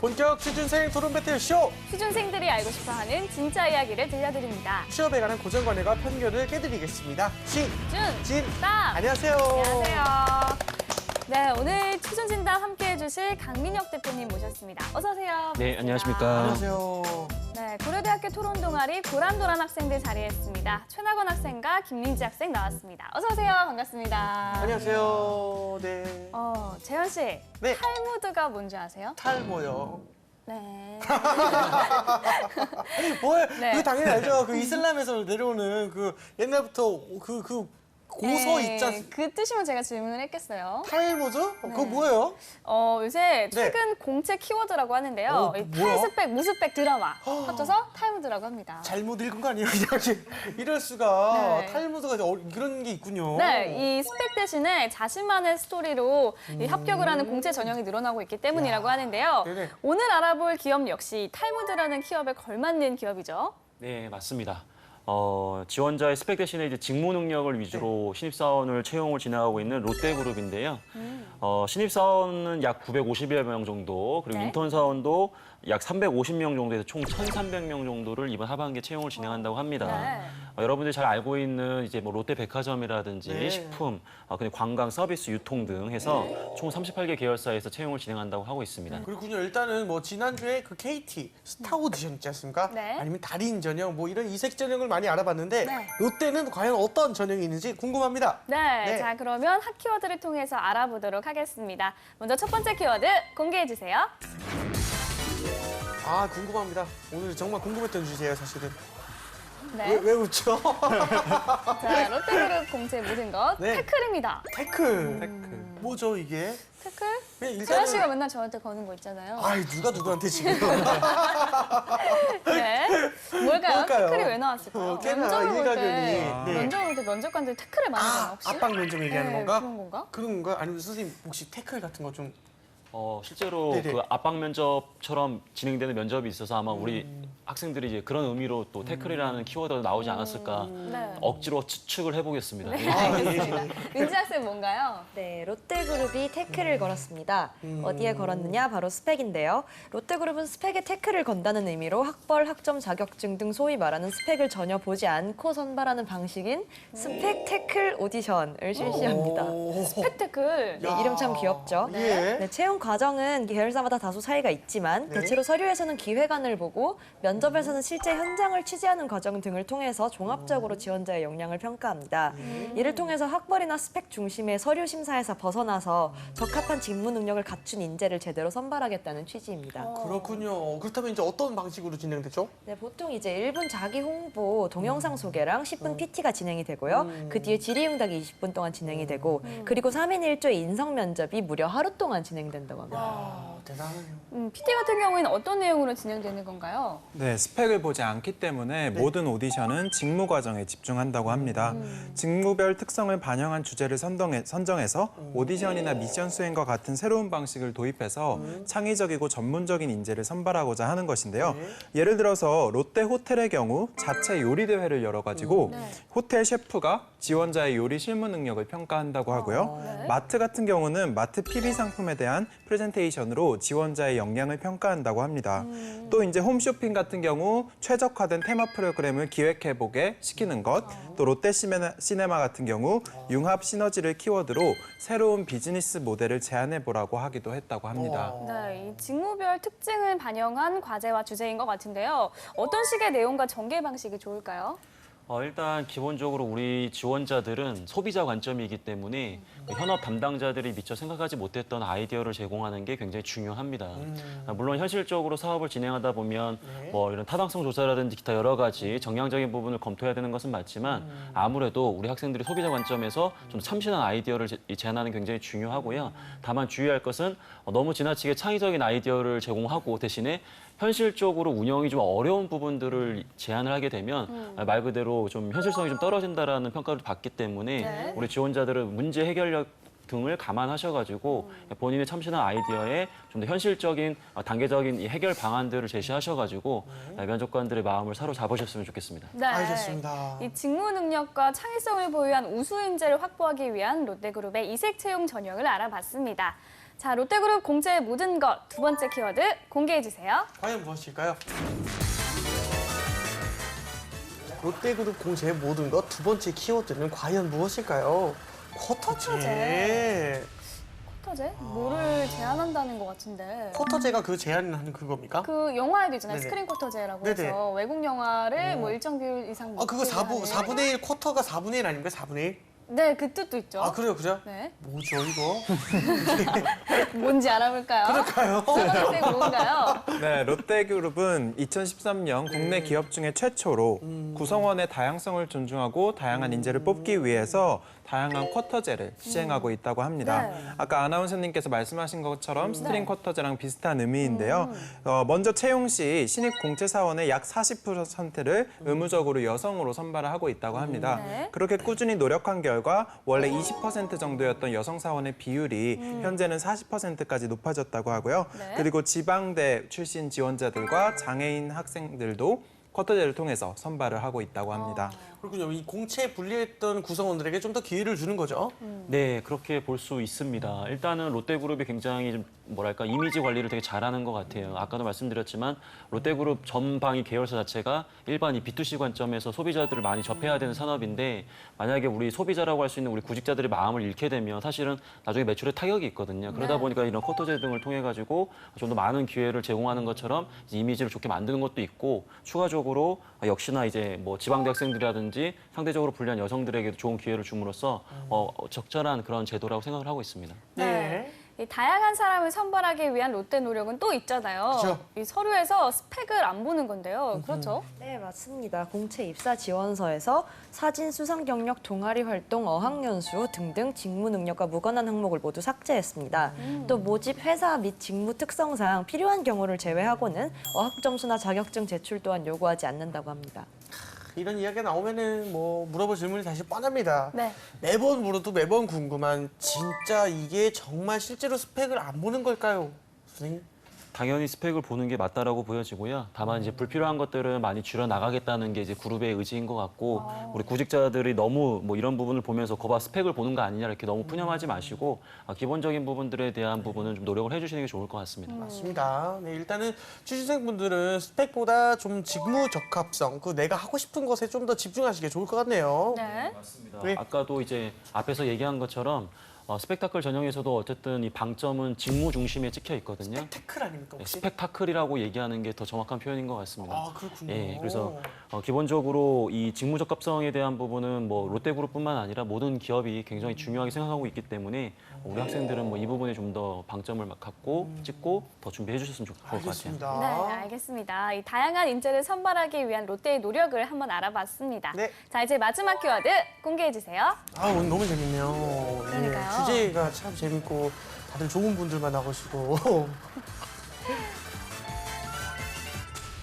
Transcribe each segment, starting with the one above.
본격 취준생 토론 배틀 쇼! 취준생들이 알고 싶어하는 진짜 이야기를 들려드립니다. 취업에 관한 고정관념과 편견을 깨드리겠습니다. 진땀! 안녕하세요. 안녕하세요. 네, 오늘 취준진담 함께해 주실 강민혁 대표님 모셨습니다. 어서 오세요. 네, 안녕하십니까. 안녕하세요. 네, 고려대학교 토론 동아리 고란도란 학생들 자리했습니다. 최나건 학생과 김민지 학생 나왔습니다. 어서 오세요. 반갑습니다. 안녕하세요. 네. 재현 씨, 네. 탈무드가 뭔지 아세요? 탈모요. 네. 뭐예요? 네. 그 당연히 알죠. 그 이슬람에서 내려오는 그 옛날부터 그 고서 있지 않습니까? 그 뜻이면 제가 질문을 했겠어요. 탈모드? 그거 뭐예요? 요새 최근 공채 키워드라고 하는데요. 이 뭐야? 탈스펙, 무스펙 드라마 합쳐서 탈무드라고 합니다. 잘못 읽은 거 아니에요? 이럴 수가. 네. 탈모드가 그런 게 있군요. 네, 이 스펙 대신에 자신만의 스토리로 이 합격을 하는 공채 전형이 늘어나고 있기 때문이라고 하는데요. 네네. 오늘 알아볼 기업 역시 탈무드라는 키업에 걸맞는 기업이죠. 네, 맞습니다. 지원자의 스펙 대신에 이제 직무 능력을 위주로 신입사원을 채용을 진행하고 있는 롯데그룹인데요. 신입사원은 약 950여 명 정도, 그리고 네. 인턴사원도 약 350명 정도에서 총 1,300명 정도를 이번 하반기에 채용을 진행한다고 합니다. 네. 여러분들이 잘 알고 있는 이제 뭐 롯데백화점이라든지 네. 식품, 그리고 관광, 서비스, 유통 등 해서 총 38개 계열사에서 채용을 진행한다고 하고 있습니다. 그렇군요. 일단은 뭐 지난주에 그 KT 스타 오디션 있지 않습니까? 네. 아니면 달인 전형 뭐 이런 이색 전형을 많이 알아봤는데 네. 롯데는 과연 어떤 전형이 있는지 궁금합니다. 네, 네. 자 그러면 핫 키워드를 통해서 알아보도록 하겠습니다. 먼저 첫 번째 키워드 공개해 주세요. 아 궁금합니다. 오늘 정말 궁금했던 주제예요, 사실은. 네. 왜 웃죠? 자, 롯데그룹 공채 모든 것 네. 태클입니다. 태클. 뭐죠 이게? 태클? 네, 재현 씨가 맨날 저한테 거는 거 있잖아요. 아이 누가 누구한테 지금? 네. 뭘까요? 뭘까요? 태클이 왜 나왔을까요? 꽤나 면접을 볼 일가견이. 때, 네. 면접을 볼 때 면접관들이 태클을 많이 하나 혹시? 압박 면접 얘기하는 네, 건가? 그런 건가? 그런 건가? 아니면 선생님 혹시 태클 같은 거 좀? 실제로 네네. 그 압박 면접처럼 진행되는 면접이 있어서 아마 우리 학생들이 이제 그런 의미로 또 태클이라는 키워드가 나오지 않았을까 네. 억지로 추측을 해보겠습니다. 네, 예. 알겠습니다. 민지 학생 뭔가요? 네, 롯데그룹이 태클을 걸었습니다. 어디에 걸었느냐? 바로 스펙인데요. 롯데그룹은 스펙에 태클을 건다는 의미로 학벌, 학점, 자격증 등 소위 말하는 스펙을 전혀 보지 않고 선발하는 방식인 스펙 태클 오디션을 실시합니다. 오. 스펙태클. 네, 이름 참 귀엽죠? 예. 네, 채용 과정은 계열사마다 다소 차이가 있지만 네. 대체로 서류에서는 기획안을 보고 면접에서는 실제 현장을 취재하는 과정 등을 통해서 종합적으로 지원자의 역량을 평가합니다. 이를 통해서 학벌이나 스펙 중심의 서류 심사에서 벗어나서 적합한 직무 능력을 갖춘 인재를 제대로 선발하겠다는 취지입니다. 그렇군요. 그렇다면 이제 어떤 방식으로 진행되죠? 네, 보통 이제 1분 자기 홍보, 동영상 소개랑 10분 PT가 진행이 되고요. 그 뒤에 질의응답이 20분 동안 진행이 되고 그리고 3인 1조의 인성 면접이 무려 하루 동안 진행된다고 합니다. 아 대단하네요. PT 같은 경우에는 어떤 내용으로 진행되는 건가요? 네, 스펙을 보지 않기 때문에 모든 오디션은 직무 과정에 집중한다고 합니다. 직무별 특성을 반영한 주제를 선정해서 오디션이나 미션 수행과 같은 새로운 방식을 도입해서 창의적이고 전문적인 인재를 선발하고자 하는 것인데요. 예를 들어서 롯데 호텔의 경우 자체 요리 대회를 열어가지고 호텔 셰프가 지원자의 요리 실무 능력을 평가한다고 하고요. 네. 마트 같은 경우는 마트 PB 상품에 대한 프레젠테이션으로 지원자의 역량을 평가한다고 합니다. 또 이제 홈쇼핑 같은 경우 최적화된 테마 프로그램을 기획해보게 시키는 것, 또 롯데 시네마 같은 경우 융합 시너지를 키워드로 새로운 비즈니스 모델을 제안해보라고 하기도 했다고 합니다. 네, 이 직무별 특징을 반영한 과제와 주제인 것 같은데요. 어떤 식의 내용과 전개 방식이 좋을까요? 일단 기본적으로 우리 지원자들은 소비자 관점이기 때문에 현업 담당자들이 미처 생각하지 못했던 아이디어를 제공하는 게 굉장히 중요합니다. 물론 현실적으로 사업을 진행하다 보면 뭐 이런 타당성 조사라든지 기타 여러 가지 정량적인 부분을 검토해야 되는 것은 맞지만 아무래도 우리 학생들이 소비자 관점에서 좀 참신한 아이디어를 제안하는 게 굉장히 중요하고요. 다만 주의할 것은 너무 지나치게 창의적인 아이디어를 제공하고 대신에 현실적으로 운영이 좀 어려운 부분들을 제안을 하게 되면 말 그대로 좀 현실성이 좀 떨어진다라는 평가를 받기 때문에 네. 우리 지원자들은 문제 해결력 등을 감안하셔가지고 본인의 참신한 아이디어에 좀 더 현실적인 단계적인 이 해결 방안들을 제시하셔가지고 면접관들의 마음을 사로잡으셨으면 좋겠습니다. 네. 알겠습니다. 이 직무 능력과 창의성을 보유한 우수 인재를 확보하기 위한 롯데그룹의 이색 채용 전형을 알아봤습니다. 자, 롯데그룹 공채의 모든 것 두 번째 키워드 공개해 주세요. 과연 무엇일까요? 롯데그룹 공채의 모든 것 두 번째 키워드는 과연 무엇일까요? 쿼터제. 쿼터제? 뭐를 제안한다는 것 같은데. 쿼터제가 그 제안하는 그겁니까? 그 영화에도 있잖아요. 네네. 스크린 쿼터제라고 네네. 해서 외국 영화를 뭐 일정 비율 이상 아, 그거 노출하는. 4분의 1 쿼터가 4분의 1 아닙니까? 4분의 1? 네, 그 뜻도 있죠. 아, 그래요, 그죠? 네. 뭐죠, 이거? 뭔지 알아볼까요? 그럴까요? 초등학생 뭔가요? 네, 롯데그룹은 2013년 국내 기업 중에 최초로 구성원의 다양성을 존중하고 다양한 인재를 뽑기 위해서 다양한 쿼터제를 시행하고 있다고 합니다. 네. 아까 아나운서님께서 말씀하신 것처럼 스트링 쿼터제랑 비슷한 의미인데요. 먼저 채용 시 신입 공채 사원의 약 40%를 의무적으로 여성으로 선발을 하고 있다고 합니다. 네. 그렇게 꾸준히 노력한 결과 원래 20% 정도였던 여성 사원의 비율이 현재는 40%까지 높아졌다고 하고요. 네. 그리고 지방대 출신 지원자들과 장애인 학생들도 쿼터제를 통해서 선발을 하고 있다고 합니다. 그렇군요. 이 공채에 불리했던 구성원들에게 좀 더 기회를 주는 거죠. 네, 그렇게 볼 수 있습니다. 일단은 롯데그룹이 굉장히 좀 뭐랄까 이미지 관리를 되게 잘하는 것 같아요. 아까도 말씀드렸지만 롯데그룹 전방위 계열사 자체가 일반 이 B2C 관점에서 소비자들을 많이 접해야 되는 산업인데 만약에 우리 소비자라고 할 수 있는 우리 구직자들의 마음을 잃게 되면 사실은 나중에 매출에 타격이 있거든요. 그러다 보니까 이런 쿼터제 등을 통해 가지고 좀 더 많은 기회를 제공하는 것처럼 이미지를 좋게 만드는 것도 있고 추가적으로 역시나 이제 뭐 지방대 학생들이라든지 상대적으로 불리한 여성들에게도 좋은 기회를 줌으로써 적절한 그런 제도라고 생각을 하고 있습니다. 네. 이 다양한 사람을 선발하기 위한 롯데 노력은 또 있잖아요. 그렇죠. 이 서류에서 스펙을 안 보는 건데요. 그렇죠? 네, 맞습니다. 공채 입사 지원서에서 사진, 수상 경력, 동아리 활동, 어학연수 등등 직무 능력과 무관한 항목을 모두 삭제했습니다. 또 모집 회사 및 직무 특성상 필요한 경우를 제외하고는 어학 점수나 자격증 제출 또한 요구하지 않는다고 합니다. 이런 이야기가 나오면은 뭐 물어볼 질문이 사실 뻔합니다. 네. 매번 물어도 매번 궁금한 진짜 이게 정말 실제로 스펙을 안 보는 걸까요, 선생님? 당연히 스펙을 보는 게 맞다라고 보여지고요. 다만 이제 불필요한 것들은 많이 줄여 나가겠다는 게 이제 그룹의 의지인 것 같고 우리 구직자들이 너무 뭐 이런 부분을 보면서 거봐 스펙을 보는 거 아니냐 이렇게 너무 푸념하지 마시고 기본적인 부분들에 대한 부분은 좀 노력을 해주시는 게 좋을 것 같습니다. 맞습니다. 네, 일단은 취준생분들은 스펙보다 좀 직무 적합성, 그 내가 하고 싶은 것에 좀 더 집중하시는 게 좋을 것 같네요. 네. 네. 아까도 이제 앞에서 얘기한 것처럼 스펙타클 전형에서도 어쨌든 이 방점은 직무 중심에 찍혀 있거든요. 태클 아닙니까 혹시? 스펙타클이라고 얘기하는 게 더 정확한 표현인 것 같습니다. 아, 그렇군요. 예, 그래서 기본적으로 이 직무 적합성에 대한 부분은 뭐 롯데그룹뿐만 아니라 모든 기업이 굉장히 중요하게 생각하고 있기 때문에 우리 학생들은 뭐 이 부분에 좀 더 방점을 갖고 찍고 더 준비해 주셨으면 좋을 것 같아요. 알겠습니다. 네, 알겠습니다. 이 다양한 인재를 선발하기 위한 롯데의 노력을 한번 알아봤습니다. 네. 자, 이제 마지막 키워드 공개해 주세요. 아, 오늘 너무 재밌네요. 그러니까요. 주제가 참 재밌고 다들 좋은 분들만 나오시고.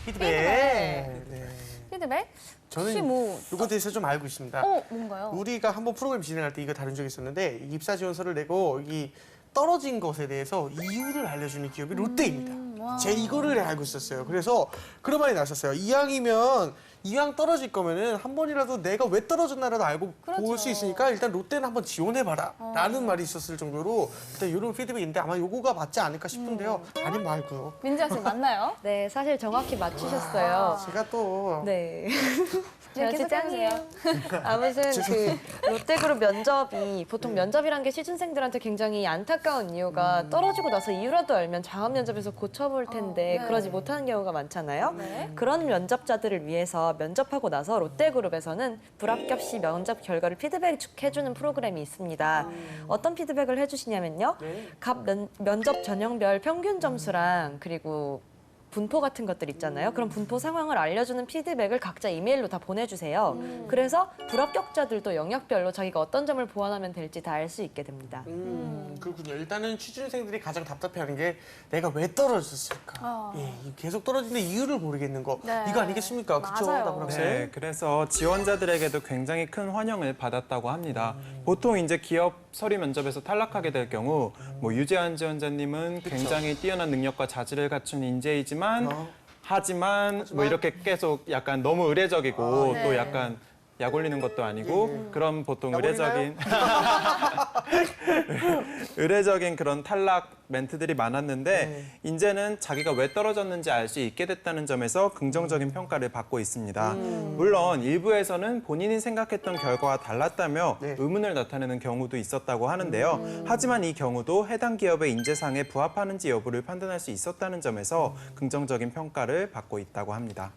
피드백. 네. 피드백? 혹시 저는 뭐 이거에 대해서 좀 알고 있습니다. 뭔가요? 우리가 한번 프로그램 진행할 때 이거 다룬 적이 있었는데 이 입사 지원서를 내고 이 떨어진 것에 대해서 이유를 알려주는 기업이 롯데입니다. 와. 제가 이거를 알고 있었어요. 그래서 그런 말이 나왔었어요. 이왕 떨어질 거면은 한 번이라도 내가 왜 떨어졌나라도 알고 그렇죠. 볼 수 있으니까 일단 롯데는 한번 지원해봐라 라는 말이 있었을 정도로 일단 이런 피드백이 있는데 아마 요거가 맞지 않을까 싶은데요. 아님 말고요. 민지 학생 맞나요? 네, 사실 정확히 맞추셨어요. 제가 또 네. 네, 역시 계속 짱이에요. 아무튼 그 롯데그룹 면접이 보통 면접이란 게 취준생들한테 굉장히 안타까운 이유가 떨어지고 나서 이유라도 알면 다음 면접에서 고쳐볼 텐데 네. 그러지 못하는 경우가 많잖아요. 네. 그런 면접자들을 위해서 면접하고 나서 롯데그룹에서는 불합격 시 면접 결과를 피드백해주는 프로그램이 있습니다. 어떤 피드백을 해주시냐면요. 네. 각 면접 전형별 평균 점수랑 그리고 분포 같은 것들 있잖아요. 그런 분포 상황을 알려주는 피드백을 각자 이메일로 다 보내주세요. 그래서 불합격자들도 영역별로 자기가 어떤 점을 보완하면 될지 다 알 수 있게 됩니다. 그렇군요. 일단은 취준생들이 가장 답답해하는 게 내가 왜 떨어졌을까. 예, 계속 떨어지는 이유를 모르겠는 거. 네. 이거 아니겠습니까? 그렇죠, 맞아요. 나무학생? 네, 그래서 지원자들에게도 굉장히 큰 환영을 받았다고 합니다. 보통 이제 기업 서류 면접에서 탈락하게 될 경우 뭐 유재한 지원자님은 굉장히 뛰어난 능력과 자질을 갖춘 인재이지만 하지만 뭐 이렇게 계속 약간 너무 의례적이고 네. 또 약간 약 올리는 것도 아니고 그런 보통 약 의례적인 그런 탈락 멘트들이 많았는데 이제는 자기가 왜 떨어졌는지 알 수 있게 됐다는 점에서 긍정적인 평가를 받고 있습니다. 물론 일부에서는 본인이 생각했던 결과와 달랐다며 의문을 나타내는 경우도 있었다고 하는데요. 하지만 이 경우도 해당 기업의 인재상에 부합하는지 여부를 판단할 수 있었다는 점에서 긍정적인 평가를 받고 있다고 합니다.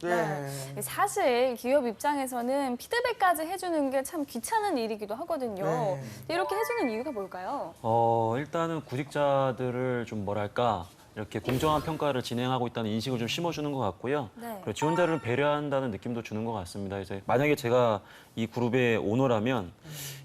사실 기업 입장에서는 피드백까지 해주는 게 참 귀찮은 일이기도 하거든요. 네. 근데 이렇게 해주는 이유가 뭘까요? 일단은 구직자들을 좀 뭐랄까 이렇게 공정한 평가를 진행하고 있다는 인식을 좀 심어주는 것 같고요. 네. 그리고 지원자를 배려한다는 느낌도 주는 것 같습니다. 이제 만약에 제가 이 그룹의 오너라면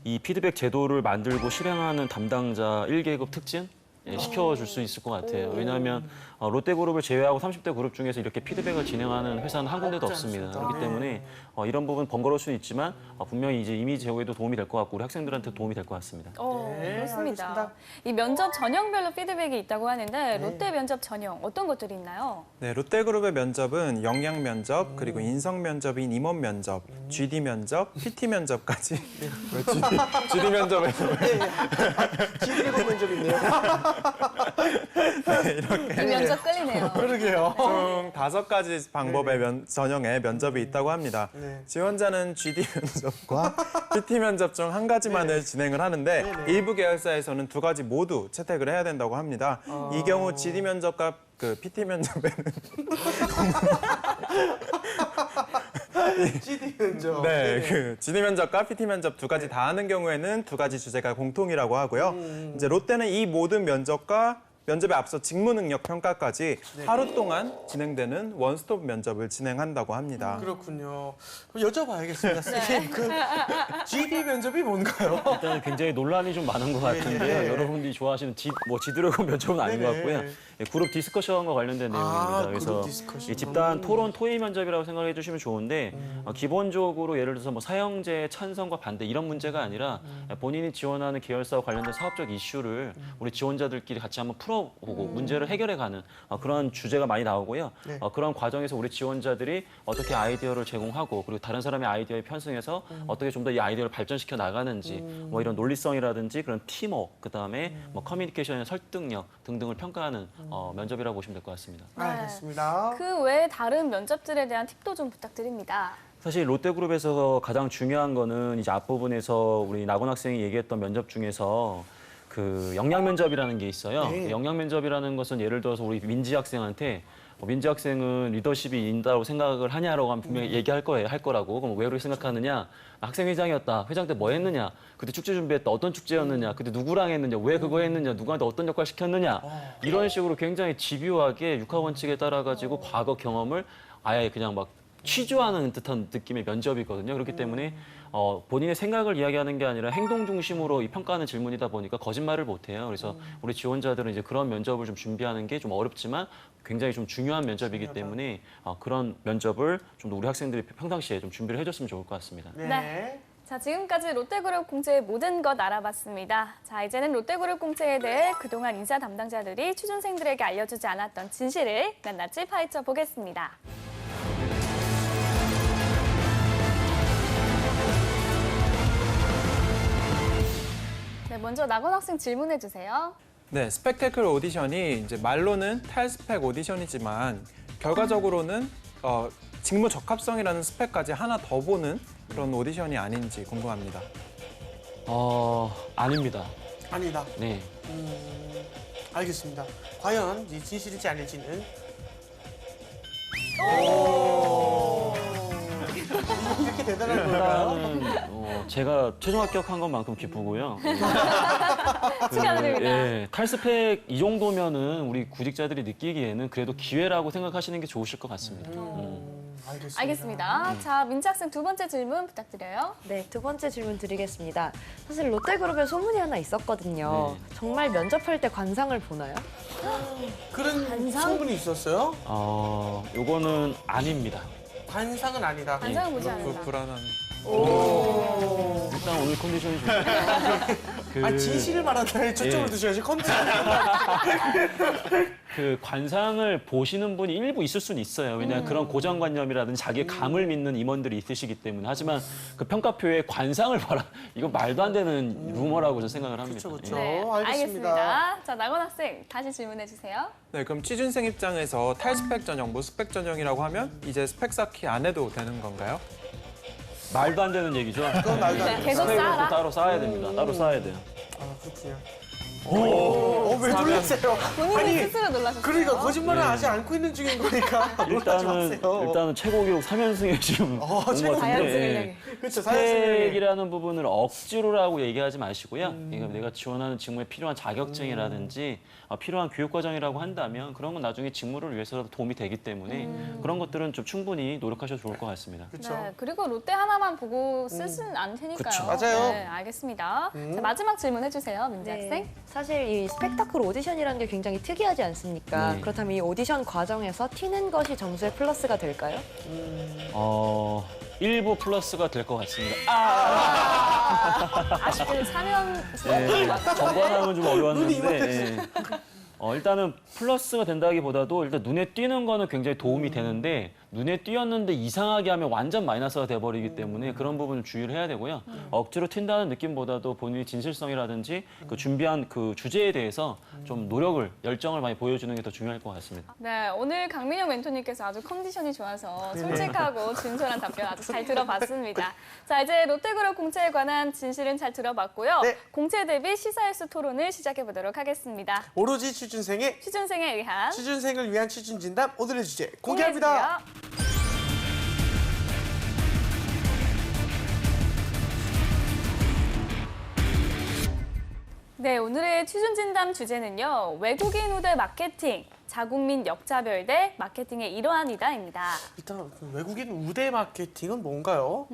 이 피드백 제도를 만들고 실행하는 담당자 1계급 특진 시켜줄 수 있을 것 같아요. 왜냐하면 롯데그룹을 제외하고 30대 그룹 중에서 이렇게 피드백을 진행하는 회사는 한 군데도 없습니다. 그렇기 때문에 이런 부분 번거로울 수는 있지만 분명히 이제 이미지 제고에도 도움이 될 것 같고 우리 학생들한테 도움이 될 것 같습니다. 그렇습니다. 알겠습니다. 이 면접 전형별로 피드백이 있다고 하는데 롯데 면접 전형 어떤 것들이 있나요? 네, 롯데그룹의 면접은 역량 면접, 그리고 인성 면접인 임원 면접, GD 면접, PT 면접까지. GD 면접에서 지드래곤 면접 있네요. 이 면접 끌리네요. 그러게요. 총 5가지 방법의 전형의 면접이 있다고 합니다. 네. 지원자는 GD 면접과 PT 면접 중 한 가지만을 진행을 하는데 일부 계열사에서는 2가지 모두 채택을 해야 된다고 합니다. 이 경우 GD 면접과 그 PT 면접에는 GD 면접. 네, 그 GD 면접과 PT 면접 2가지 다 하는 경우에는 2가지 주제가 공통이라고 하고요. 이제 롯데는 이 모든 면접과 면접에 앞서 직무 능력 평가까지 하루 동안 진행되는 원스톱 면접을 진행한다고 합니다. 그렇군요. 그럼 여쭤봐야겠습니다. 선생님, 그 GD 면접이 뭔가요? 일단 굉장히 논란이 좀 많은 것 같은데요. 여러분들이 좋아하시는 지드래곤 면접은 아닌 것 같고요. 그룹 디스커션과 관련된 내용입니다. 그룹 그래서 디스커션. 이 집단 토론 토의 면접이라고 생각해 주시면 좋은데 기본적으로 예를 들어서 뭐 사형제 찬성과 반대 이런 문제가 아니라 본인이 지원하는 계열사와 관련된 사업적 이슈를 우리 지원자들끼리 같이 한번 풀어보고 문제를 해결해가는 그런 주제가 많이 나오고요. 그런 과정에서 우리 지원자들이 어떻게 아이디어를 제공하고 그리고 다른 사람의 아이디어에 편승해서 어떻게 좀 더 이 아이디어를 발전시켜 나가는지 뭐 이런 논리성이라든지 그런 팀워크 그다음에 뭐 커뮤니케이션의 설득력 등등을 평가하는 면접이라고 보시면 될 것 같습니다. 알겠습니다. 그 외에 다른 면접들에 대한 팁도 좀 부탁드립니다. 사실 롯데그룹에서 가장 중요한 거는 이제 앞부분에서 우리 나곤 학생이 얘기했던 면접 중에서 그 역량 면접이라는 게 있어요. 네. 역량 면접이라는 것은 예를 들어서 우리 민지 학생한테 민지 학생은 리더십이 있다고 생각을 하냐라고 하면 분명히 얘기할 거예요. 할 거라고. 그럼 왜 그렇게 생각하느냐? 학생회장이었다. 회장 때 뭐 했느냐? 그때 축제 준비했다. 어떤 축제였느냐? 그때 누구랑 했느냐? 왜 그거 했느냐? 누구한테 어떤 역할 시켰느냐? 이런 식으로 굉장히 집요하게 육하원칙에 따라 가지고 과거 경험을 아예 그냥 막 취조하는 듯한 느낌의 면접이거든요. 그렇기 때문에 본인의 생각을 이야기하는 게 아니라 행동 중심으로 이 평가하는 질문이다 보니까 거짓말을 못 해요. 그래서 우리 지원자들은 이제 그런 면접을 좀 준비하는 게 좀 어렵지만 굉장히 좀 중요한 면접이기 때문에 그런 면접을 좀 더 우리 학생들이 평상시에 좀 준비를 해줬으면 좋을 것 같습니다. 네. 자, 지금까지 롯데그룹 공채의 모든 것 알아봤습니다. 자, 이제는 롯데그룹 공채에 대해 그동안 인사 담당자들이 취준생들에게 알려주지 않았던 진실을 낱낱이 파헤쳐 보겠습니다. 네, 먼저 나건 학생 질문해 주세요. 네, 스펙테클 오디션이 이제 말로는 탈스펙 오디션이지만 결과적으로는 직무 적합성이라는 스펙까지 하나 더 보는 그런 오디션이 아닌지 궁금합니다. 아닙니다. 아니다. 네. 알겠습니다. 과연 이 진실인지 아닐지는. 이렇게 대단한 걸까요? 일단은 제가 최종 합격한 것만큼 기쁘고요. 축하드립니다. 예, 탈스펙 이 정도면은 우리 구직자들이 느끼기에는 그래도 기회라고 생각하시는 게 좋으실 것 같습니다. 알겠습니다. 자, 민지 학생 두 번째 질문 부탁드려요. 네, 2번째 질문 드리겠습니다. 사실 롯데그룹에 소문이 하나 있었거든요. 정말 면접할 때 관상을 보나요? 그런 소문이 있었어요? 요거는 아닙니다. 관상은 아니다. 관상은 보지 않는다. 불안한. 일단 오늘 컨디션이 좋습니다. 아니 진실을 말한다에 초점을 예. 두셔야지 컨디션. 그 관상을 보시는 분이 일부 있을 수는 있어요. 왜냐하면 그런 고정관념이라든지 자기의 감을 믿는 임원들이 있으시기 때문에. 하지만 그 평가표에 관상을 봐라. 이거 말도 안 되는 루머라고 저는 생각을 합니다. 그쵸, 그쵸. 예. 네, 알겠습니다. 알겠습니다. 자, 나건 학생 다시 질문해 주세요. 네, 그럼 취준생 입장에서 탈스펙 전형, 무스펙 전형이라고 하면 이제 스펙 쌓기 안 해도 되는 건가요? 말도 안 되는 얘기죠. 그건 말도 안 돼. 계속 스펙은 또 쌓아라. 따로 쌓아야 됩니다. 따로 쌓아야 돼요. 아 그렇군요. 왜 놀랐어요? 본인이 스스로 놀라셨어요. 그러니까 거짓말을 예. 하지 않고 있는 중인 거니까 놀라지 마세요. 일단은 최고 교육 3연승에 지금 온것 최고 같은데. 그렇죠. 스펙이라는 부분을 억지로라고 얘기하지 마시고요. 그러니까 내가 지원하는 직무에 필요한 자격증이라든지 필요한 교육 과정이라고 한다면 그런 건 나중에 직무를 위해서라도 도움이 되기 때문에 그런 것들은 좀 충분히 노력하셔도 좋을 것 같습니다. 그렇죠. 네, 그리고 롯데 하나만 보고 쓰진 않으니까요. 그쵸. 맞아요. 네, 알겠습니다. 자, 마지막 질문 해주세요, 민지 학생. 사실 이 스펙타클 오디션이라는 게 굉장히 특이하지 않습니까? 네. 그렇다면 이 오디션 과정에서 튀는 것이 점수의 플러스가 될까요? 일부 플러스가 될 것 같습니다. 아쉽게도 4년 네, 정관하면 좀 어려웠는데 일단은 플러스가 된다기보다도 일단 눈에 띄는 거는 굉장히 도움이 되는데 눈에 띄었는데 이상하게 하면 완전 마이너스가 돼버리기 때문에 그런 부분을 주의를 해야 되고요. 억지로 튄다는 느낌보다도 본인의 진실성이라든지 그 준비한 그 주제에 대해서 좀 노력을, 열정을 많이 보여주는 게 더 중요할 것 같습니다. 네, 오늘 강민영 멘토님께서 아주 컨디션이 좋아서 솔직하고 진솔한 답변 아주 잘 들어봤습니다. 자, 이제 롯데그룹 공채에 관한 진실은 잘 들어봤고요. 네. 공채 대비 시사일수 토론을 시작해보도록 하겠습니다. 오로지 취준생의 취준생에 의한 취준생을 위한 취준 진담 오늘의 주제 공개합니다. 공개해주세요. 네, 오늘의 취준진담 주제는요. 외국인 우대 마케팅, 자국민 역차별 대 마케팅의 일환이다입니다. 일단 그 외국인 우대 마케팅은 뭔가요?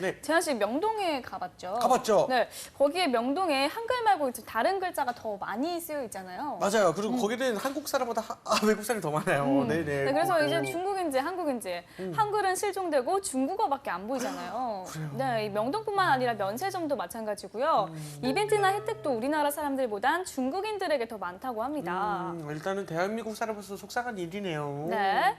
네. 재현 씨 명동에 가봤죠? 가봤죠. 네, 거기에 명동에 한글 말고 이제 다른 글자가 더 많이 쓰여 있잖아요. 맞아요. 그리고 거기는 한국 사람보다 외국 사람이 더 많아요. 네네. 네, 그래서 그리고 이제 중국인지 한국인지 한글은 실종되고 중국어밖에 안 보이잖아요. 네, 이 명동뿐만 아니라 면세점도 마찬가지고요. 이벤트나 혜택도 우리나라 사람들보단 중국인들에게 더 많다고 합니다. 일단은 대한민국 사람으로서 속상한 일이네요. 네.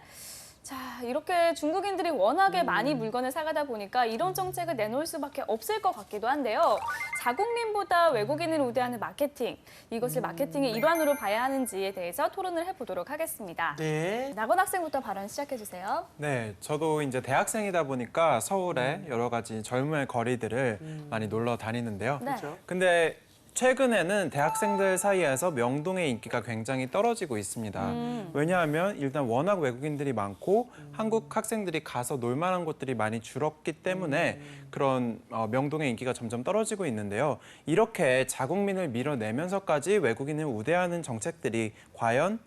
자, 이렇게 중국인들이 워낙에 많이 물건을 사가다 보니까 이런 정책을 내놓을 수밖에 없을 것 같기도 한데요. 자국민보다 외국인을 우대하는 마케팅, 이것을 마케팅의 일환으로 봐야 하는지에 대해서 토론을 해보도록 하겠습니다. 네. 나건 학생부터 발언 시작해주세요. 네, 저도 이제 대학생이다 보니까 서울에 여러 가지 젊음의 거리들을 많이 놀러 다니는데요. 네. 그렇죠. 근데 최근에는 대학생들 사이에서 명동의 인기가 굉장히 떨어지고 있습니다. 왜냐하면 일단 워낙 외국인들이 많고 한국 학생들이 가서 놀 만한 곳들이 많이 줄었기 때문에 그런 명동의 인기가 점점 떨어지고 있는데요. 이렇게 자국민을 밀어내면서까지 외국인을 우대하는 정책들이 과연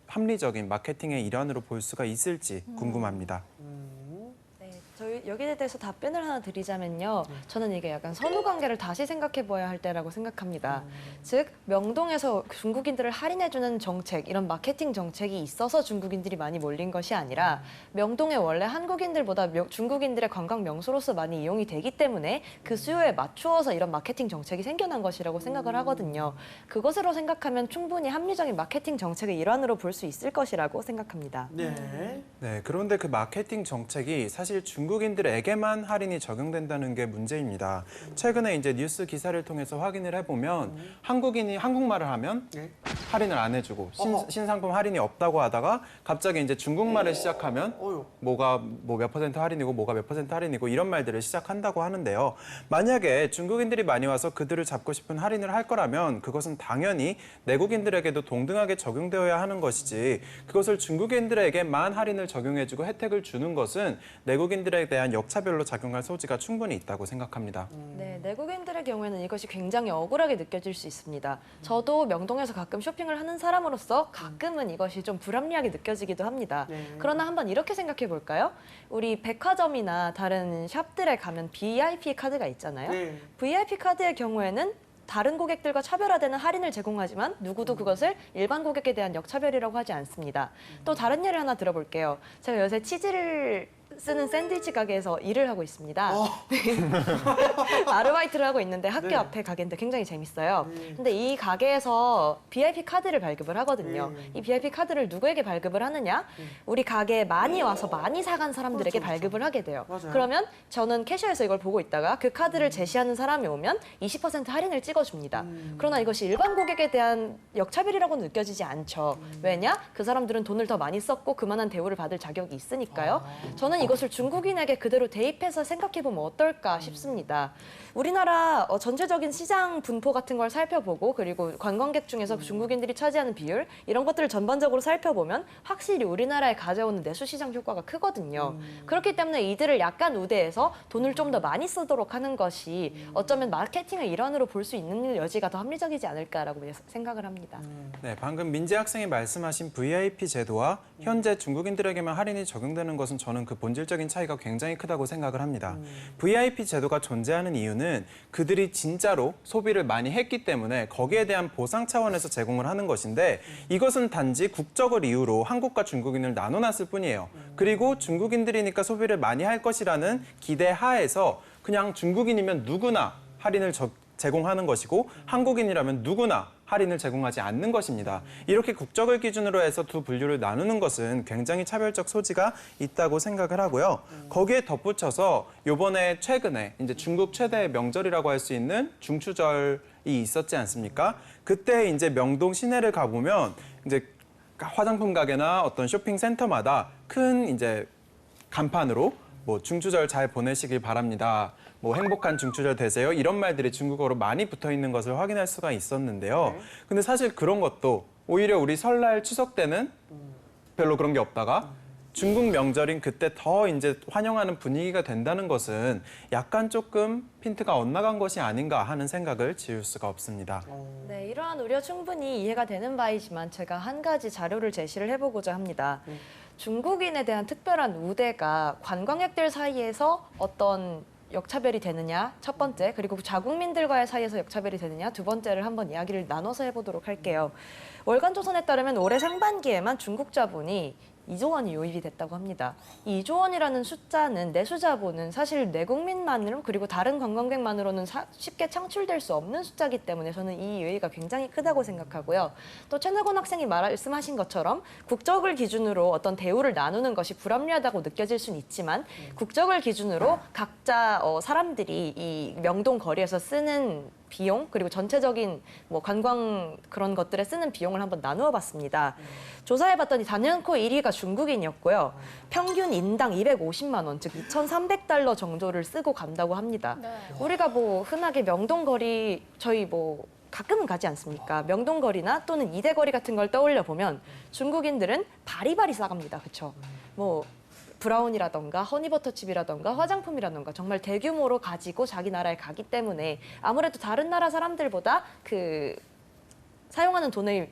합리적인 마케팅의 일환으로 볼 수가 있을지 궁금합니다. 네, 저희 여기에 대해서 답변을 하나 드리자면요. 저는 이게 약간 선후 관계를 다시 생각해 보아야 할 때라고 생각합니다. 즉, 명동에서 중국인들을 할인해주는 정책, 이런 마케팅 정책이 있어서 중국인들이 많이 몰린 것이 아니라 명동에 원래 한국인들보다 중국인들의 관광 명소로서 많이 이용이 되기 때문에 그 수요에 맞추어서 이런 마케팅 정책이 생겨난 것이라고 생각을 하거든요. 그것으로 생각하면 충분히 합리적인 마케팅 정책의 일환으로 볼 수 있을 것이라고 생각합니다. 네. 네, 그런데 그 마케팅 정책이 사실 중국인들에게만 할인이 적용된다는 게 문제입니다. 최근에 이제 뉴스 기사를 통해서 확인을 해보면 한국인이 한국말을 하면 네. 할인을 안 해주고 어허. 신상품 할인이 없다고 하다가 갑자기 이제 중국말을 시작하면 어휴. 뭐가 뭐 몇 퍼센트 할인이고 뭐가 몇 퍼센트 할인이고 이런 말들을 시작한다고 하는데요. 만약에 중국인들이 많이 와서 그들을 잡고 싶은 할인을 할 거라면 그것은 당연히 내국인들에게도 동등하게 적용되어야 하는 것이지 그것을 중국인들에게만 할인을 적용해주고 혜택을 주는 것은 내국인들에 대한 역차별로 작용할 소지가 충분히 있다고 생각합니다. 네, 내국인들의 경우에는 이것이 굉장히 억울하게 느껴질 수 있습니다. 저도 명동에서 가끔 쇼핑을 하는 사람으로서 가끔은 이것이 좀 불합리하게 느껴지기도 합니다. 네. 그러나 한번 이렇게 생각해 볼까요? 우리 백화점이나 다른 샵들에 가면 VIP 카드가 있잖아요. 네. VIP 카드의 경우에는 다른 고객들과 차별화되는 할인을 제공하지만 누구도 그것을 일반 고객에 대한 역차별이라고 하지 않습니다. 또 다른 예를 하나 들어볼게요. 제가 요새 치즈를 쓰는 샌드위치 가게에서 일을 하고 있습니다. 아르바이트를 하고 있는데 학교 네. 앞에 가게인데 굉장히 재밌어요. 근데 이 가게에서 VIP 카드를 발급을 하거든요. 네. 이 VIP 카드를 누구에게 발급을 하느냐? 우리 가게에 많이 와서 많이 사간 사람들에게 그렇죠, 발급을 하게 돼요. 맞아요. 그러면 저는 캐셔에서 이걸 보고 있다가 그 카드를 제시하는 사람이 오면 20% 할인을 찍어줍니다. 그러나 이것이 일반 고객에 대한 역차별이라고는 느껴지지 않죠. 왜냐? 그 사람들은 돈을 더 많이 썼고 그만한 대우를 받을 자격이 있으니까요. 저는 이것을 중국인에게 그대로 대입해서 생각해보면 어떨까 싶습니다. 우리나라 전체적인 시장 분포 같은 걸 살펴보고 그리고 관광객 중에서 중국인들이 차지하는 비율 이런 것들을 전반적으로 살펴보면 확실히 우리나라에 가져오는 내수 시장 효과가 크거든요. 그렇기 때문에 이들을 약간 우대해서 돈을 좀 더 많이 쓰도록 하는 것이 어쩌면 마케팅의 일환으로 볼 수 있는 여지가 더 합리적이지 않을까라고 생각을 합니다. 네, 방금 민재 학생이 말씀하신 VIP 제도와 현재 중국인들에게만 할인이 적용되는 것은 저는 그 본질적인 차이가 굉장히 크다고 생각을 합니다. VIP 제도가 존재하는 이유는 그들이 진짜로 소비를 많이 했기 때문에 거기에 대한 보상 차원에서 제공을 하는 것인데 이것은 단지 국적을 이유로 한국과 중국인을 나눠놨을 뿐이에요. 그리고 중국인들이니까 소비를 많이 할 것이라는 기대 하에서 그냥 중국인이면 누구나 할인을 제공하는 것이고 한국인이라면 누구나 할인을 제공하지 않는 것입니다. 이렇게 국적을 기준으로 해서 두 분류를 나누는 것은 굉장히 차별적 소지가 있다고 생각을 하고요. 거기에 덧붙여서 요번에 최근에 이제 중국 최대의 명절이라고 할 수 있는 중추절이 있었지 않습니까? 그때 이제 명동 시내를 가보면 이제 화장품 가게나 어떤 쇼핑 센터마다 큰 이제 간판으로 뭐 중추절 잘 보내시길 바랍니다. 뭐 행복한 중추절 되세요. 이런 말들이 중국어로 많이 붙어 있는 것을 확인할 수가 있었는데요. 근데 사실 그런 것도 오히려 우리 설날 추석 때는 별로 그런 게 없다가 중국 명절인 그때 더 이제 환영하는 분위기가 된다는 것은 약간 조금 핀트가 엇나간 것이 아닌가 하는 생각을 지울 수가 없습니다. 네, 이러한 우려 충분히 이해가 되는 바이지만 제가 한 가지 자료를 제시를 해보고자 합니다. 중국인에 대한 특별한 우대가 관광객들 사이에서 어떤 역차별이 되느냐 첫 번째, 그리고 자국민들과의 사이에서 역차별이 되느냐 두 번째를 한번 이야기를 나눠서 해보도록 할게요. 월간조선에 따르면 올해 상반기에만 중국 자본이 2조 원이 요입이 됐다고 합니다. 이 2조 원이라는 숫자는 내수 자본은 사실 내국민만으로 그리고 다른 관광객만으로는 쉽게 창출될 수 없는 숫자이기 때문에 저는 이 요의가 굉장히 크다고 생각하고요. 또 최나건 학생이 말씀하신 것처럼 국적을 기준으로 어떤 대우를 나누는 것이 불합리하다고 느껴질 수는 있지만 국적을 기준으로 각자 사람들이 이 명동 거리에서 쓰는 비용 그리고 전체적인 뭐 관광 그런 것들에 쓰는 비용을 한번 나누어 봤습니다. 조사해봤더니 단연코 1위가 중국인이었고요. 평균 인당 250만 원, 즉 2,300달러 정도를 쓰고 간다고 합니다. 네. 우리가 뭐 흔하게 명동거리 저희 뭐 가끔은 가지 않습니까? 명동거리나 또는 이대거리 같은 걸 떠올려 보면 중국인들은 바리바리 싸갑니다. 그렇죠? 뭐 브라운이라던가 허니버터칩이라던가 화장품이라던가 정말 대규모로 가지고 자기 나라에 가기 때문에 아무래도 다른 나라 사람들보다 그 사용하는 돈의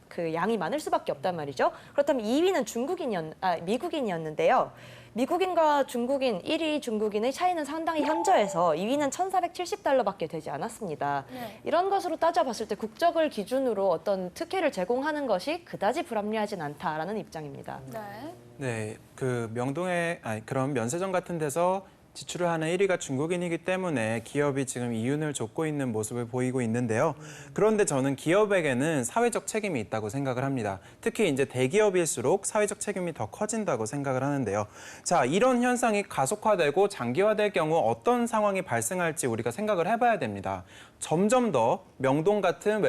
그 양이 많을 수밖에 없단 말이죠. 그렇다면 2위는 미국인이었는데요. 미국인과 중국인, 1위 중국인의 차이는 상당히 현저해서 2위는 1,470달러밖에 되지 않았습니다. 네. 이런 것으로 따져봤을 때 국적을 기준으로 어떤 특혜를 제공하는 것이 그다지 불합리하진 않다라는 입장입니다. 네. 네, 그 그런 면세점 같은 데서 지출을 하는 1위가 중국인이기 때문에 기업이 지금 이윤을 줬고 있는 모습을 보이고 있는데요. 그런데 저는 기업에게는 사회적 책임이 있다고 생각을 합니다. 특히 이제 대기업일수록 사회적 책임이 더 커진다고 생각을 하는데요. 자, 이런 현상이 가속화되고 장기화될 경우 어떤 상황이 발생할지 우리가 생각을 해봐야 됩니다. 점점 더 명동 같은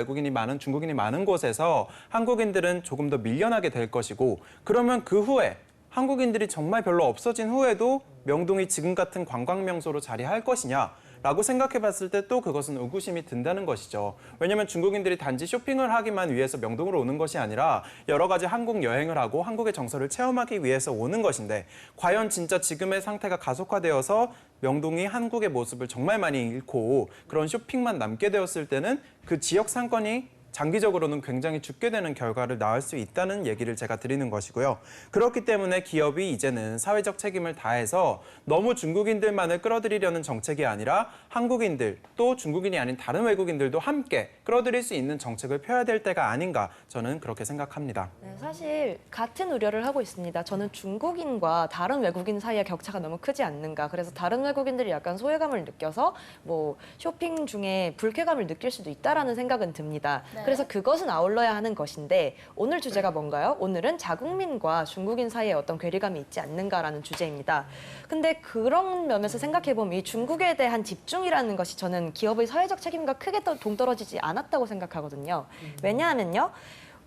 중국인이 많은 곳에서 한국인들은 조금 더 밀려나게 될 것이고 그러면 그 후에 한국인들이 정말 별로 없어진 후에도 명동이 지금 같은 관광 명소로 자리할 것이냐라고 생각해 봤을 때 또 그것은 의구심이 든다는 것이죠. 왜냐하면 중국인들이 단지 쇼핑을 하기만 위해서 명동으로 오는 것이 아니라 여러 가지 한국 여행을 하고 한국의 정서를 체험하기 위해서 오는 것인데 과연 진짜 지금의 상태가 가속화되어서 명동이 한국의 모습을 정말 많이 잃고 그런 쇼핑만 남게 되었을 때는 그 지역 상권이 장기적으로는 굉장히 죽게 되는 결과를 낳을 수 있다는 얘기를 제가 드리는 것이고요. 그렇기 때문에 기업이 이제는 사회적 책임을 다해서 너무 중국인들만을 끌어들이려는 정책이 아니라 한국인들 또 중국인이 아닌 다른 외국인들도 함께 끌어들일 수 있는 정책을 펴야 될 때가 아닌가 저는 그렇게 생각합니다. 네, 사실 같은 우려를 하고 있습니다. 저는 중국인과 다른 외국인 사이의 격차가 너무 크지 않는가. 그래서 다른 외국인들이 약간 소외감을 느껴서 뭐 쇼핑 중에 불쾌감을 느낄 수도 있다라는 생각은 듭니다. 네. 그래서 그것은 아울러야 하는 것인데 오늘 주제가 뭔가요? 오늘은 자국민과 중국인 사이에 어떤 괴리감이 있지 않는가라는 주제입니다. 근데 그런 면에서 생각해보면 이 중국에 대한 집중이라는 것이 저는 기업의 사회적 책임과 크게 동떨어지지 않았다고 생각하거든요. 왜냐하면요.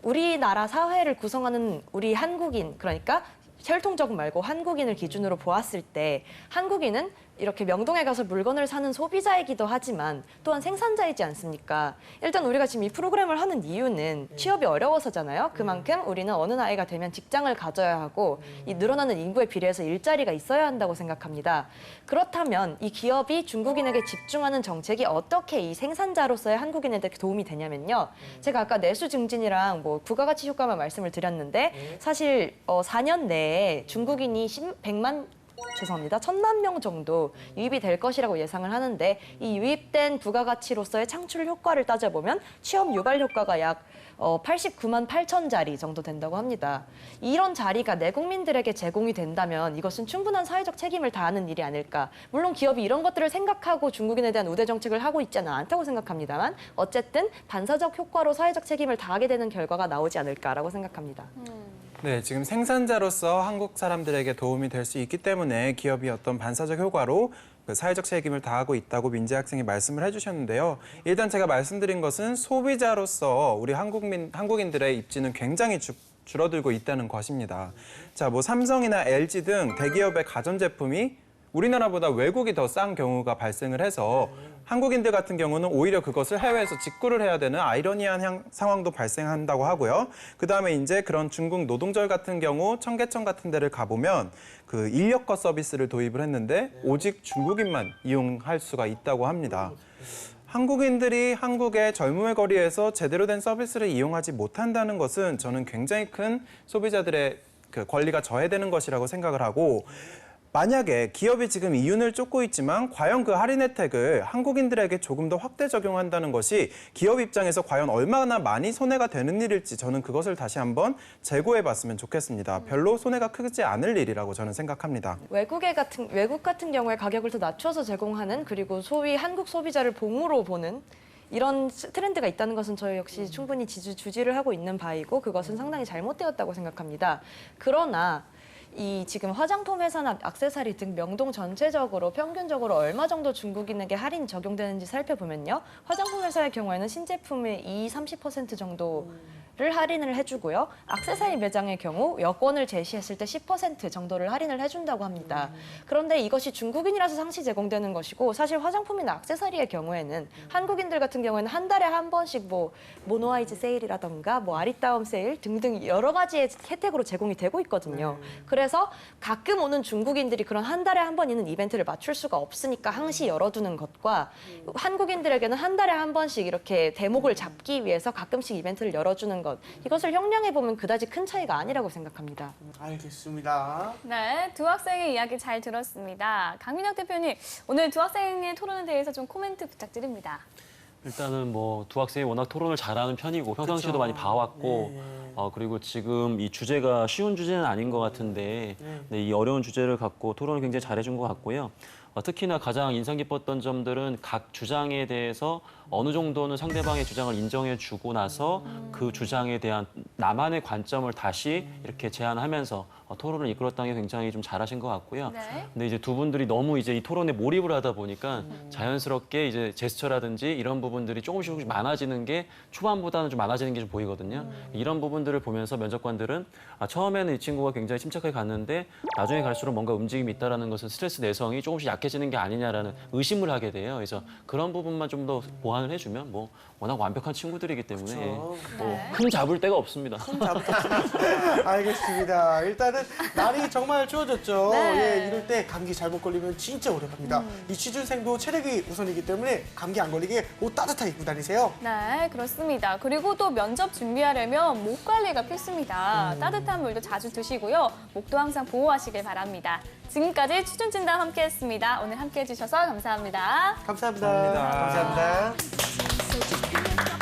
우리나라 사회를 구성하는 우리 한국인, 그러니까 혈통적 말고 한국인을 기준으로 보았을 때 한국인은 이렇게 명동에 가서 물건을 사는 소비자이기도 하지만 또한 생산자이지 않습니까? 일단 우리가 지금 이 프로그램을 하는 이유는 취업이 어려워서잖아요. 그만큼 우리는 어느 나이가 되면 직장을 가져야 하고 이 늘어나는 인구에 비례해서 일자리가 있어야 한다고 생각합니다. 그렇다면 이 기업이 중국인에게 집중하는 정책이 어떻게 이 생산자로서의 한국인에게 도움이 되냐면요. 제가 아까 내수 증진이랑 뭐 부가가치 효과만 말씀을 드렸는데 사실 4년 내에 중국인이 1,000만 명 정도 유입이 될 것이라고 예상을 하는데 이 유입된 부가가치로서의 창출 효과를 따져보면 취업 유발 효과가 약 89만 8천 자리 정도 된다고 합니다. 이런 자리가 내국민들에게 제공이 된다면 이것은 충분한 사회적 책임을 다하는 일이 아닐까. 물론 기업이 이런 것들을 생각하고 중국인에 대한 우대 정책을 하고 있지는 않다고 생각합니다만 어쨌든 반사적 효과로 사회적 책임을 다하게 되는 결과가 나오지 않을까라고 생각합니다. 네, 지금 생산자로서 한국 사람들에게 도움이 될 수 있기 때문에 기업이 어떤 반사적 효과로 그 사회적 책임을 다하고 있다고 민재 학생이 말씀을 해주셨는데요. 일단 제가 말씀드린 것은 소비자로서 우리 한국인들의 입지는 굉장히 줄어들고 있다는 것입니다. 자, 뭐 삼성이나 LG 등 대기업의 가전제품이 우리나라보다 외국이 더 싼 경우가 발생을 해서 한국인들 같은 경우는 오히려 그것을 해외에서 직구를 해야 되는 아이러니한 상황도 발생한다고 하고요. 그다음에 이제 그런 중국 노동절 같은 경우 청계천 같은 데를 가보면 그 인력거 서비스를 도입을 했는데 오직 중국인만 이용할 수가 있다고 합니다. 한국인들이 한국의 젊음의 거리에서 제대로 된 서비스를 이용하지 못한다는 것은 저는 굉장히 큰 소비자들의 그 권리가 저해되는 것이라고 생각을 하고 만약에 기업이 지금 이윤을 쫓고 있지만 과연 그 할인 혜택을 한국인들에게 조금 더 확대 적용한다는 것이 기업 입장에서 과연 얼마나 많이 손해가 되는 일일지 저는 그것을 다시 한번 재고해 봤으면 좋겠습니다. 별로 손해가 크지 않을 일이라고 저는 생각합니다. 외국 같은 경우에 가격을 더 낮춰서 제공하는 그리고 소위 한국 소비자를 봉으로 보는 이런 트렌드가 있다는 것은 저희 역시 충분히 주지를 하고 있는 바이고 그것은 상당히 잘못되었다고 생각합니다. 그러나 이 지금 화장품 회사나 액세서리 등 명동 전체적으로 평균적으로 얼마 정도 중국인에게 할인 적용되는지 살펴보면요. 화장품 회사의 경우에는 신제품의 30% 정도를 할인을 해주고요. 액세서리 매장의 경우 여권을 제시했을 때 10% 정도를 할인을 해준다고 합니다. 그런데 이것이 중국인이라서 상시 제공되는 것이고 사실 화장품이나 액세서리의 경우에는 한국인들 같은 경우에는 한 달에 한 번씩 뭐 모노아이즈 세일이라던가 뭐 아리따움 세일 등등 여러 가지의 혜택으로 제공이 되고 있거든요. 그래서 가끔 오는 중국인들이 그런 한 달에 한 번 있는 이벤트를 맞출 수가 없으니까 항시 열어두는 것과 한국인들에게는 한 달에 한 번씩 이렇게 대목을 잡기 위해서 가끔씩 이벤트를 열어주는 것 이것을 형량해보면 그다지 큰 차이가 아니라고 생각합니다. 알겠습니다. 네, 두 학생의 이야기 잘 들었습니다. 강민혁 대표님, 오늘 두 학생의 토론에 대해서 좀 코멘트 부탁드립니다. 일단은 뭐 두 학생이 워낙 토론을 잘하는 편이고 평상시에도 많이 봐왔고 그리고 지금 이 주제가 쉬운 주제는 아닌 것 같은데 네, 이 어려운 주제를 갖고 토론을 굉장히 잘해준 것 같고요. 특히나 가장 인상 깊었던 점들은 각 주장에 대해서 어느 정도는 상대방의 주장을 인정해주고 나서 그 주장에 대한 나만의 관점을 다시 이렇게 제안하면서 토론을 이끌었다는 게 굉장히 좀 잘하신 것 같고요. 네. 근데 이제 두 분들이 너무 이제 이 토론에 몰입을 하다 보니까 자연스럽게 이제 제스처라든지 이런 부분들이 조금씩 많아지는 게 초반보다는 좀 많아지는 게 좀 보이거든요. 이런 부분들을 보면서 면접관들은 처음에는 이 친구가 굉장히 침착하게 갔는데 나중에 갈수록 뭔가 움직임이 있다라는 것은 스트레스 내성이 조금씩 약해지는 게 아니냐라는 의심을 하게 돼요. 그래서 그런 부분만 좀 더 보완을 해주면 뭐 워낙 완벽한 친구들이기 때문에 그렇죠. 흠 잡을 데가 없습니다. 알겠습니다. 일단은 날이 정말 추워졌죠. 네. 예, 이럴 때 감기 잘못 걸리면 진짜 오래 갑니다. 이 취준생도 체력이 우선이기 때문에 감기 안 걸리게 옷 따뜻하게 입고 다니세요. 네, 그렇습니다. 그리고 또 면접 준비하려면 목 관리가 필수입니다. 따뜻한 물도 자주 드시고요. 목도 항상 보호하시길 바랍니다. 지금까지 취준진담 함께했습니다. 오늘 함께해 주셔서 감사합니다. 감사합니다. 감사합니다. 감사합니다.